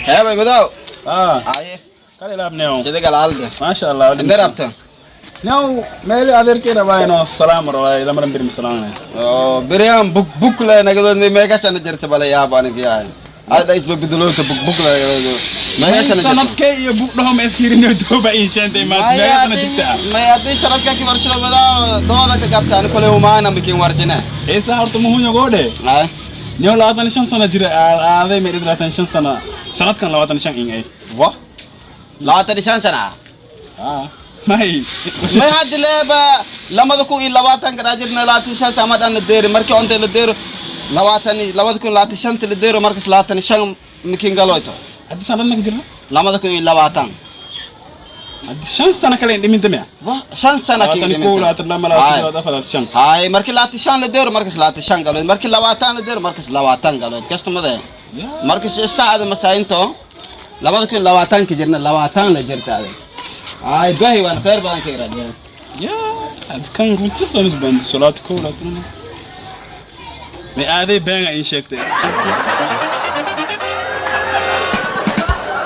है भाई बताओ आइए कल आपने हो सीधे कल आल दे माशाल्लाह अंदर आप थे Now, maybe other kid of I know salam or I am birim salam. oh beriam book la na gado me mega sana jerte bala ya bani gya hai ada is be bidlo ke book la mega sana sanat ke ye book no mes kirin to ba inshante mat mega sana dikta मैं आते शरत का की वर्ष लो बदा दो दा के कप्तान खोले उमा ना बिकिन वर्ष ने esa harto mo hunyo gode हां nyo la tan shan sana jira ave mere la tan shan sana sanat kan la tan shan ingai wa la ta dishan sana mai मैं हाथ दिले बा लमद को इ लवातन राजर न लाती शन समाधान देर मर के onte le देर लवातनी लमद को लाती शन te le देर मर के लातनी शन मिकिन गलोito ad salan nak jira लमद को इ लवातन ad shan sana kale ndi mintame wa शन sana ki tan ko la tan lamala sala da fala shan हाय मर के लाती शन le देर मर के लाती शन गलो मर के लवातन le देर मर के लवातन गलो कस्ट मदे मर के साद मसाइन तो लमद को लवातन की जरना लवातन le जरता है ay gahi wan khair ban ke radiya ya ad kan runtu sonis ban salat ko la tan me ade benga in shekte